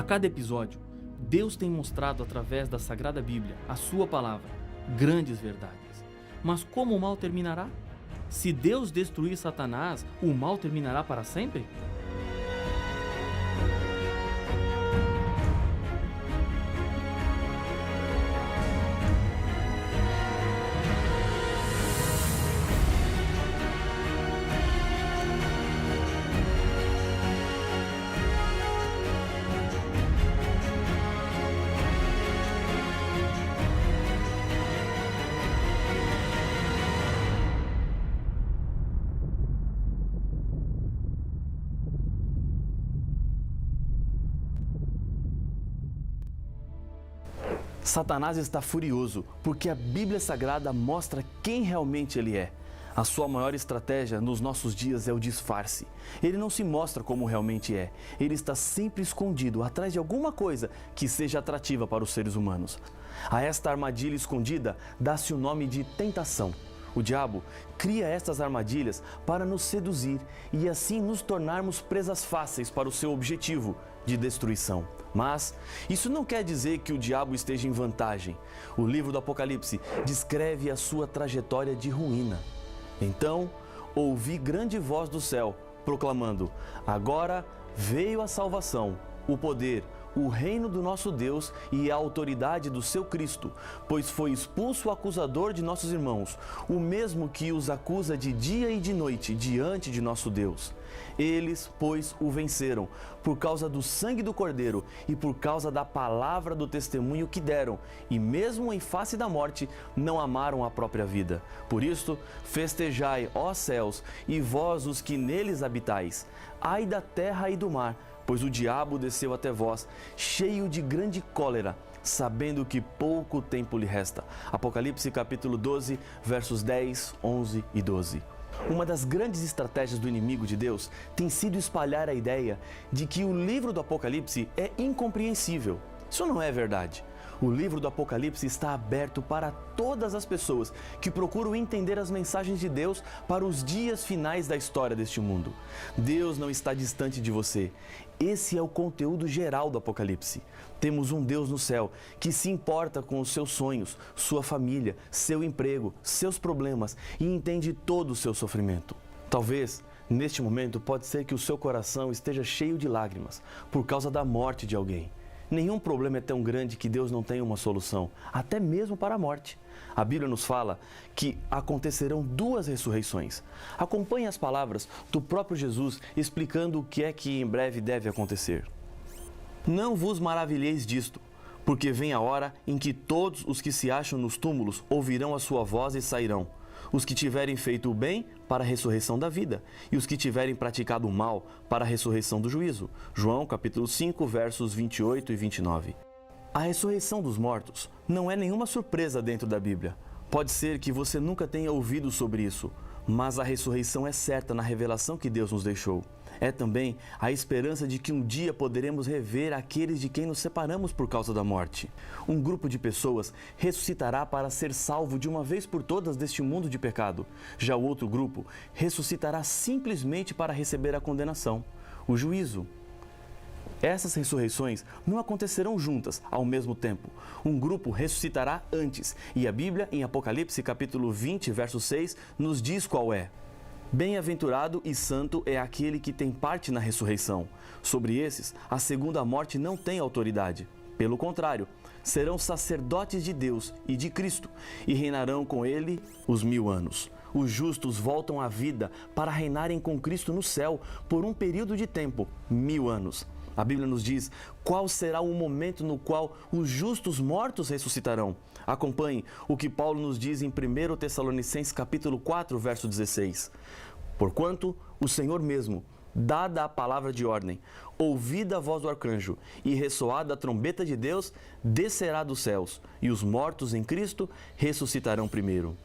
A cada episódio, Deus tem mostrado através da Sagrada Bíblia, a sua palavra, grandes verdades. Mas como o mal terminará? Se Deus destruir Satanás, o mal terminará para sempre? Satanás está furioso porque a Bíblia Sagrada mostra quem realmente ele é. A sua maior estratégia nos nossos dias é o disfarce. Ele não se mostra como realmente é. Ele está sempre escondido atrás de alguma coisa que seja atrativa para os seres humanos. A esta armadilha escondida dá-se o nome de tentação. O diabo cria estas armadilhas para nos seduzir e assim nos tornarmos presas fáceis para o seu objetivo de destruição. Mas isso não quer dizer que o diabo esteja em vantagem. O livro do Apocalipse descreve a sua trajetória de ruína. Então, ouvi grande voz do céu, proclamando: agora veio a salvação, o poder, o reino do nosso Deus e a autoridade do seu Cristo, pois foi expulso o acusador de nossos irmãos, o mesmo que os acusa de dia e de noite diante de nosso Deus. Eles, pois, o venceram, por causa do sangue do Cordeiro e por causa da palavra do testemunho que deram, e mesmo em face da morte, não amaram a própria vida. Por isto, festejai, ó céus, e vós os que neles habitais. Ai da terra e do mar, pois o diabo desceu até vós, cheio de grande cólera, sabendo que pouco tempo lhe resta. Apocalipse capítulo 12, versos 10, 11 e 12. Uma das grandes estratégias do inimigo de Deus tem sido espalhar a ideia de que o livro do Apocalipse é incompreensível. Isso não é verdade. O livro do Apocalipse está aberto para todas as pessoas que procuram entender as mensagens de Deus para os dias finais da história deste mundo. Deus não está distante de você. Esse é o conteúdo geral do Apocalipse. Temos um Deus no céu que se importa com os seus sonhos, sua família, seu emprego, seus problemas e entende todo o seu sofrimento. Talvez, neste momento, pode ser que o seu coração esteja cheio de lágrimas por causa da morte de alguém. Nenhum problema é tão grande que Deus não tenha uma solução, até mesmo para a morte. A Bíblia nos fala que acontecerão duas ressurreições. Acompanhe as palavras do próprio Jesus explicando o que é que em breve deve acontecer. Não vos maravilheis disto, porque vem a hora em que todos os que se acham nos túmulos ouvirão a sua voz e sairão. Os que tiverem feito o bem, para a ressurreição da vida, e os que tiverem praticado o mal, para a ressurreição do juízo. João capítulo 5, versos 28 e 29. A ressurreição dos mortos não é nenhuma surpresa dentro da Bíblia. Pode ser que você nunca tenha ouvido sobre isso, mas a ressurreição é certa na revelação que Deus nos deixou. É também a esperança de que um dia poderemos rever aqueles de quem nos separamos por causa da morte. Um grupo de pessoas ressuscitará para ser salvo de uma vez por todas deste mundo de pecado. Já o outro grupo ressuscitará simplesmente para receber a condenação, o juízo. Essas ressurreições não acontecerão juntas ao mesmo tempo. Um grupo ressuscitará antes, e a Bíblia, em Apocalipse capítulo 20, verso 6, nos diz qual é. Bem-aventurado e santo é aquele que tem parte na ressurreição. Sobre esses, a segunda morte não tem autoridade. Pelo contrário, serão sacerdotes de Deus e de Cristo e reinarão com ele os 1000 anos. Os justos voltam à vida para reinarem com Cristo no céu por um período de tempo, 1000 anos. A Bíblia nos diz qual será o momento no qual os justos mortos ressuscitarão. Acompanhe o que Paulo nos diz em 1 Tessalonicenses capítulo 4, verso 16. Porquanto o Senhor mesmo, dada a palavra de ordem, ouvida a voz do arcanjo e ressoada a trombeta de Deus, descerá dos céus, e os mortos em Cristo ressuscitarão primeiro.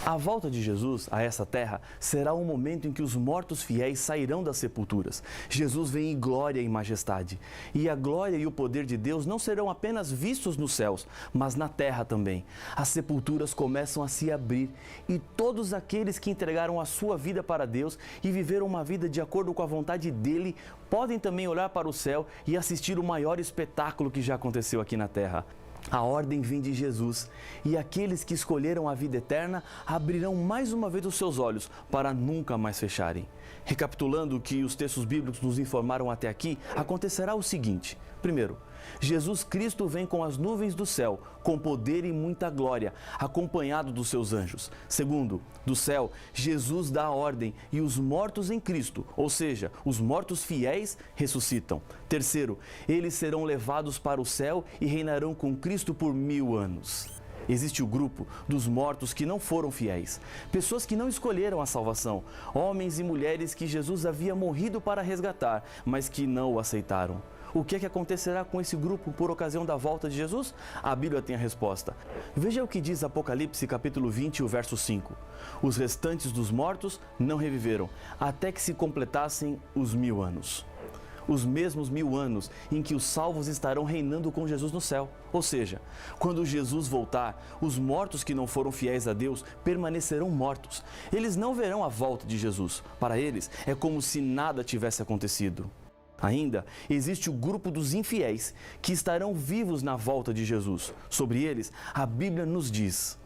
A volta de Jesus a essa terra será o momento em que os mortos fiéis sairão das sepulturas. Jesus vem em glória e majestade. E a glória e o poder de Deus não serão apenas vistos nos céus, mas na terra também. As sepulturas começam a se abrir e todos aqueles que entregaram a sua vida para Deus e viveram uma vida de acordo com a vontade dele, podem também olhar para o céu e assistir o maior espetáculo que já aconteceu aqui na terra. A ordem vem de Jesus, e aqueles que escolheram a vida eterna abrirão mais uma vez os seus olhos para nunca mais fecharem. Recapitulando o que os textos bíblicos nos informaram até aqui, acontecerá o seguinte: primeiro, Jesus Cristo vem com as nuvens do céu, com poder e muita glória, acompanhado dos seus anjos. Segundo, do céu, Jesus dá a ordem e os mortos em Cristo, ou seja, os mortos fiéis, ressuscitam. Terceiro, eles serão levados para o céu e reinarão com Cristo por 1000 anos. Existe o grupo dos mortos que não foram fiéis, pessoas que não escolheram a salvação, homens e mulheres que Jesus havia morrido para resgatar, mas que não o aceitaram. O que acontecerá com esse grupo por ocasião da volta de Jesus? A Bíblia tem a resposta. Veja o que diz Apocalipse capítulo 20, o verso 5. Os restantes dos mortos não reviveram, até que se completassem os 1000 anos. Os mesmos 1000 anos em que os salvos estarão reinando com Jesus no céu. Ou seja, quando Jesus voltar, os mortos que não foram fiéis a Deus permanecerão mortos. Eles não verão a volta de Jesus. Para eles, é como se nada tivesse acontecido. Ainda existe o grupo dos infiéis, que estarão vivos na volta de Jesus. Sobre eles, a Bíblia nos diz: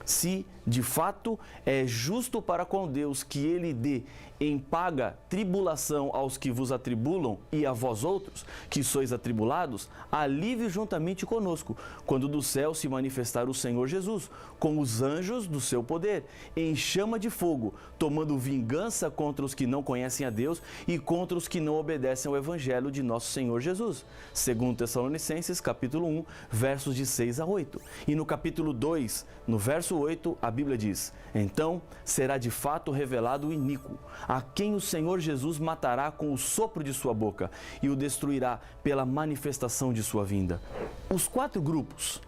se de fato é justo para com Deus que ele dê em paga tribulação aos que vos atribulam e a vós outros, que sois atribulados, alívio juntamente conosco, quando do céu se manifestar o Senhor Jesus, com os anjos do seu poder, em chama de fogo, tomando vingança contra os que não conhecem a Deus e contra os que não obedecem ao Evangelho de nosso Senhor Jesus. Segundo Tessalonicenses, capítulo 1, versos de 6 a 8. E no capítulo 2, no verso 8, a Bíblia diz: então será de fato revelado o iníquo, a quem o Senhor Jesus matará com o sopro de sua boca e o destruirá pela manifestação de sua vinda. Os 4 grupos,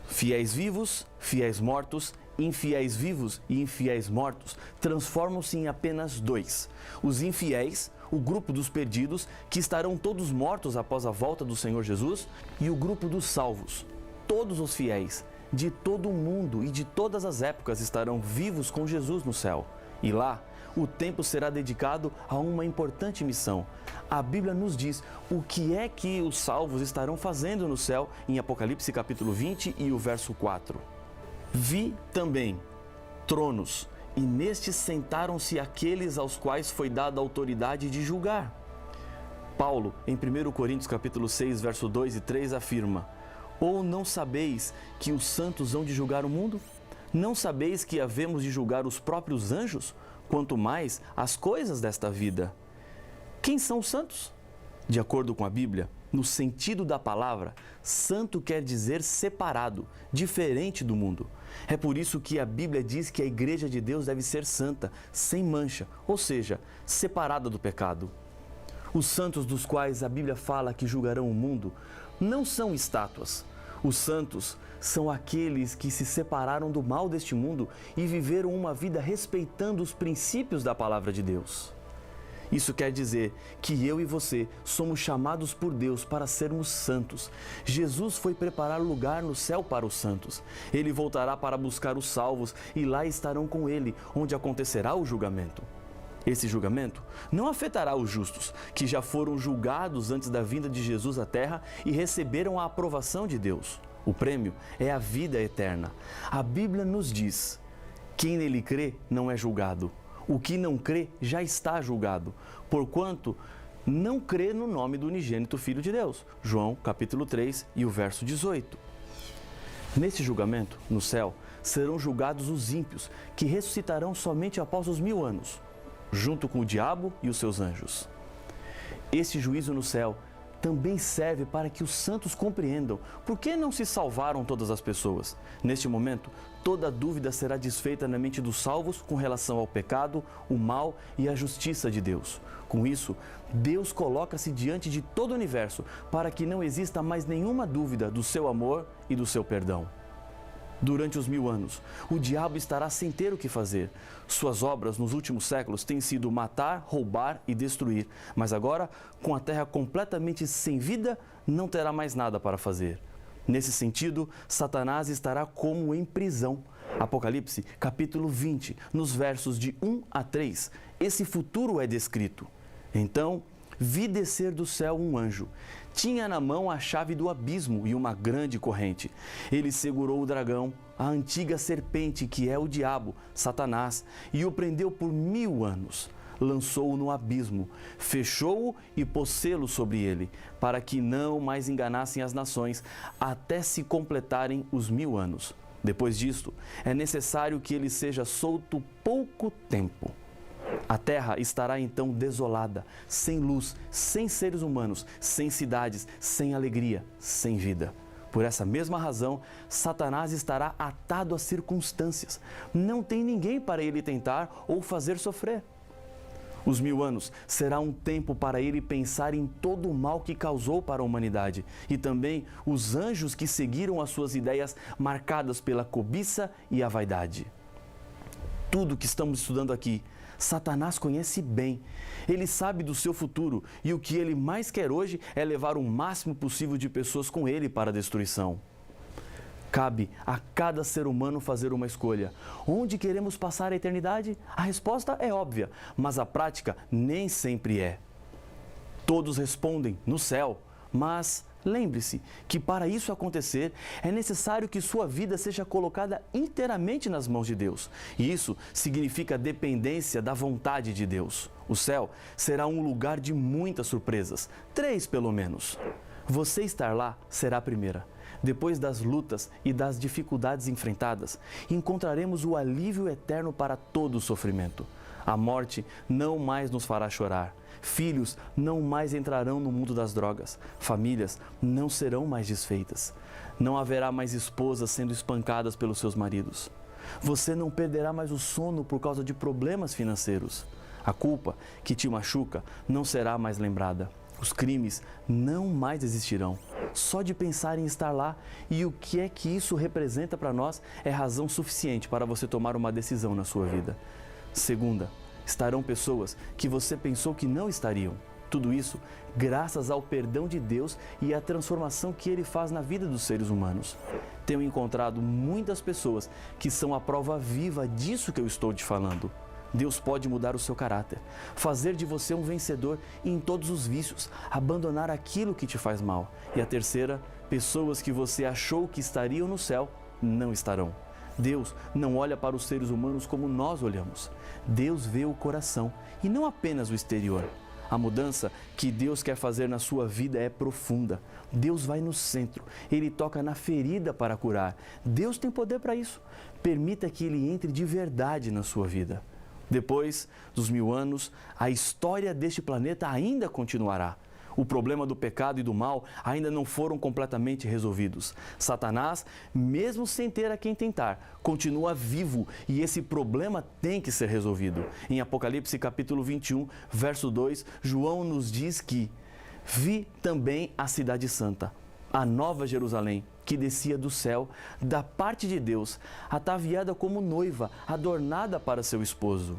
fiéis vivos, fiéis mortos, infiéis vivos e infiéis mortos, transformam-se em apenas 2. Os infiéis, o grupo dos perdidos, que estarão todos mortos após a volta do Senhor Jesus, e o grupo dos salvos, todos os fiéis de todo o mundo e de todas as épocas estarão vivos com Jesus no céu. E lá, o tempo será dedicado a uma importante missão. A Bíblia nos diz o que é que os salvos estarão fazendo no céu em Apocalipse capítulo 20 e o verso 4. Vi também tronos, e nestes sentaram-se aqueles aos quais foi dada a autoridade de julgar. Paulo, em 1 Coríntios capítulo 6, verso 2 e 3, afirma: ou não sabeis que os santos hão de julgar o mundo? Não sabeis que havemos de julgar os próprios anjos? Quanto mais as coisas desta vida. Quem são os santos? De acordo com a Bíblia, no sentido da palavra, santo quer dizer separado, diferente do mundo. É por isso que a Bíblia diz que a Igreja de Deus deve ser santa, sem mancha, ou seja, separada do pecado. Os santos dos quais a Bíblia fala que julgarão o mundo não são estátuas. Os santos são aqueles que se separaram do mal deste mundo e viveram uma vida respeitando os princípios da palavra de Deus. Isso quer dizer que eu e você somos chamados por Deus para sermos santos. Jesus foi preparar lugar no céu para os santos. Ele voltará para buscar os salvos e lá estarão com ele, onde acontecerá o julgamento. Esse julgamento não afetará os justos, que já foram julgados antes da vinda de Jesus à terra e receberam a aprovação de Deus. O prêmio é a vida eterna. A Bíblia nos diz: quem nele crê não é julgado. O que não crê já está julgado, porquanto não crê no nome do unigênito Filho de Deus. João capítulo 3 e o verso 18. Nesse julgamento, no céu, serão julgados os ímpios, que ressuscitarão somente após os 1000 anos. Junto com o diabo e os seus anjos. Esse juízo no céu também serve para que os santos compreendam por que não se salvaram todas as pessoas. Neste momento, toda dúvida será desfeita na mente dos salvos com relação ao pecado, o mal e a justiça de Deus. Com isso, Deus coloca-se diante de todo o universo para que não exista mais nenhuma dúvida do seu amor e do seu perdão. Durante os 1000 anos, o diabo estará sem ter o que fazer. Suas obras nos últimos séculos têm sido matar, roubar e destruir. Mas agora, com a terra completamente sem vida, não terá mais nada para fazer. Nesse sentido, Satanás estará como em prisão. Apocalipse, capítulo 20, nos versos de 1 a 3, esse futuro é descrito. Então, vi descer do céu um anjo. Tinha na mão a chave do abismo e uma grande corrente. Ele segurou o dragão, a antiga serpente que é o diabo, Satanás, e o prendeu por 1000 anos. Lançou-o no abismo, fechou-o e pôs selo sobre ele, para que não mais enganassem as nações, até se completarem os 1000 anos. Depois disto, é necessário que ele seja solto pouco tempo. A terra estará então desolada, sem luz, sem seres humanos, sem cidades, sem alegria, sem vida. Por essa mesma razão, Satanás estará atado às circunstâncias. Não tem ninguém para ele tentar ou fazer sofrer. Os 1000 anos será um tempo para ele pensar em todo o mal que causou para a humanidade e também os anjos que seguiram as suas ideias marcadas pela cobiça e a vaidade. Tudo que estamos estudando aqui, Satanás conhece bem. Ele sabe do seu futuro e o que ele mais quer hoje é levar o máximo possível de pessoas com ele para a destruição. Cabe a cada ser humano fazer uma escolha. Onde queremos passar a eternidade? A resposta é óbvia, mas a prática nem sempre é. Todos respondem no céu, mas lembre-se que para isso acontecer é necessário que sua vida seja colocada inteiramente nas mãos de Deus. E isso significa dependência da vontade de Deus. O céu será um lugar de muitas surpresas, 3 pelo menos. Você estar lá será a primeira. Depois das lutas e das dificuldades enfrentadas, encontraremos o alívio eterno para todo o sofrimento. A morte não mais nos fará chorar. Filhos não mais entrarão no mundo das drogas. Famílias não serão mais desfeitas. Não haverá mais esposas sendo espancadas pelos seus maridos. Você não perderá mais o sono por causa de problemas financeiros. A culpa que te machuca não será mais lembrada. Os crimes não mais existirão. Só de pensar em estar lá e o que é que isso representa para nós é razão suficiente para você tomar uma decisão na sua vida. Segunda, estarão pessoas que você pensou que não estariam. Tudo isso graças ao perdão de Deus e à transformação que Ele faz na vida dos seres humanos. Tenho encontrado muitas pessoas que são a prova viva disso que eu estou te falando. Deus pode mudar o seu caráter, fazer de você um vencedor em todos os vícios, abandonar aquilo que te faz mal. E a terceira, pessoas que você achou que estariam no céu, não estarão. Deus não olha para os seres humanos como nós olhamos. Deus vê o coração e não apenas o exterior. A mudança que Deus quer fazer na sua vida é profunda. Deus vai no centro, Ele toca na ferida para curar. Deus tem poder para isso. Permita que Ele entre de verdade na sua vida. Depois dos 1000 anos, a história deste planeta ainda continuará. O problema do pecado e do mal ainda não foram completamente resolvidos. Satanás, mesmo sem ter a quem tentar, continua vivo e esse problema tem que ser resolvido. Em Apocalipse capítulo 21, verso 2, João nos diz que vi também a cidade santa, a nova Jerusalém, que descia do céu, da parte de Deus, ataviada como noiva, adornada para seu esposo.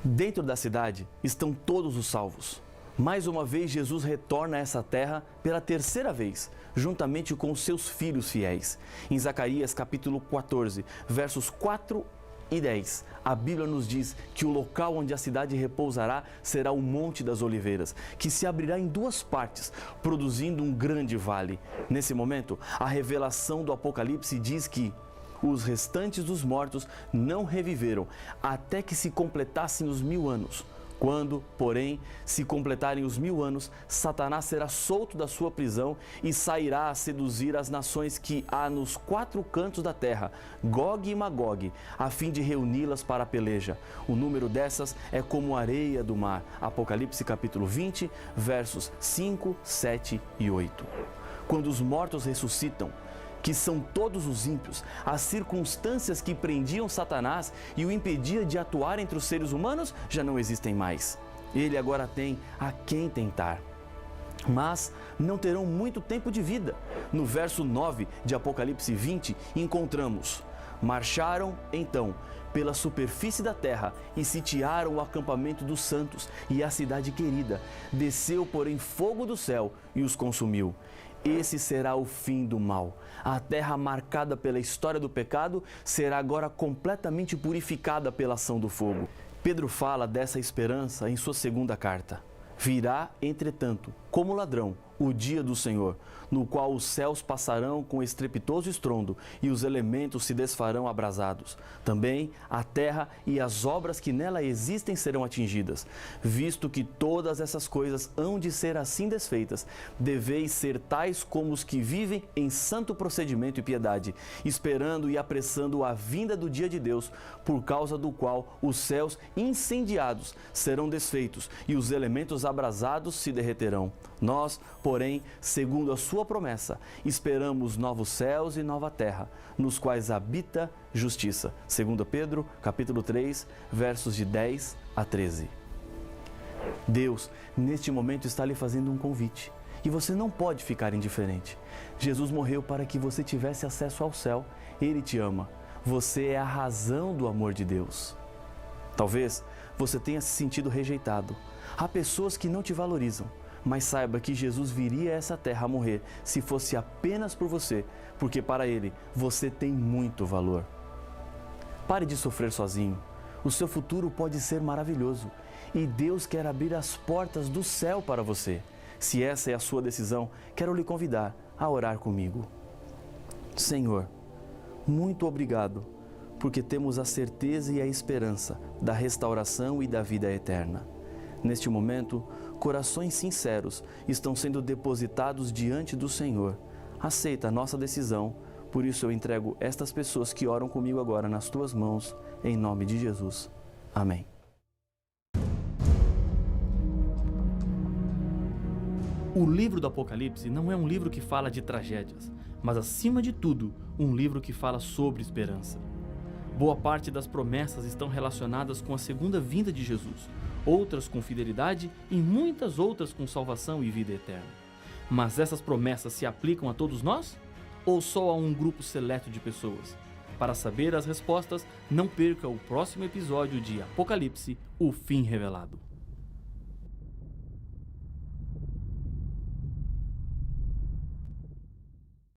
Dentro da cidade estão todos os salvos. Mais uma vez, Jesus retorna a essa terra pela terceira vez, juntamente com os seus filhos fiéis. Em Zacarias capítulo 14, versos 4 e 10, a Bíblia nos diz que o local onde a cidade repousará será o Monte das Oliveiras, que se abrirá em 2 partes, produzindo um grande vale. Nesse momento, a revelação do Apocalipse diz que os restantes dos mortos não reviveram até que se completassem os 1000 anos. Quando, porém, se completarem os 1000 anos, Satanás será solto da sua prisão e sairá a seduzir as nações que há nos 4 cantos da terra, Gog e Magog, a fim de reuni-las para a peleja. O número dessas é como a areia do mar. Apocalipse capítulo 20, versos 5, 7 e 8. Quando os mortos ressuscitam, que são todos os ímpios, as circunstâncias que prendiam Satanás e o impediam de atuar entre os seres humanos já não existem mais. Ele agora tem a quem tentar. Mas não terão muito tempo de vida. No verso 9 de Apocalipse 20, encontramos: Marcharam, então, pela superfície da terra e sitiaram o acampamento dos santos e a cidade querida. Desceu, porém, fogo do céu e os consumiu. Esse será o fim do mal. A terra marcada pela história do pecado será agora completamente purificada pela ação do fogo. Pedro fala dessa esperança em sua segunda carta. Virá, entretanto, como ladrão, o dia do Senhor, no qual os céus passarão com estrepitoso estrondo e os elementos se desfarão abrasados. Também a terra e as obras que nela existem serão atingidas. Visto que todas essas coisas hão de ser assim desfeitas, deveis ser tais como os que vivem em santo procedimento e piedade, esperando e apressando a vinda do dia de Deus, por causa do qual os céus incendiados serão desfeitos e os elementos abrasados se derreterão. Nós, porém, segundo a sua promessa, esperamos novos céus e nova terra, nos quais habita justiça. 2 Pedro, capítulo 3, versos de 10 a 13. Deus, neste momento, está lhe fazendo um convite. E você não pode ficar indiferente. Jesus morreu para que você tivesse acesso ao céu. Ele te ama. Você é a razão do amor de Deus. Talvez você tenha se sentido rejeitado. Há pessoas que não te valorizam. Mas saiba que Jesus viria a essa terra a morrer se fosse apenas por você, porque para Ele você tem muito valor. Pare de sofrer sozinho. O seu futuro pode ser maravilhoso e Deus quer abrir as portas do céu para você. Se essa é a sua decisão, quero lhe convidar a orar comigo. Senhor, muito obrigado, porque temos a certeza e a esperança da restauração e da vida eterna. Neste momento, corações sinceros estão sendo depositados diante do Senhor. Aceita a nossa decisão, por isso eu entrego estas pessoas que oram comigo agora nas tuas mãos, em nome de Jesus. Amém. O livro do Apocalipse não é um livro que fala de tragédias, mas acima de tudo, um livro que fala sobre esperança. Boa parte das promessas estão relacionadas com a segunda vinda de Jesus, outras com fidelidade e muitas outras com salvação e vida eterna. Mas essas promessas se aplicam a todos nós? Ou só a um grupo seleto de pessoas? Para saber as respostas, não perca o próximo episódio de Apocalipse, o fim revelado.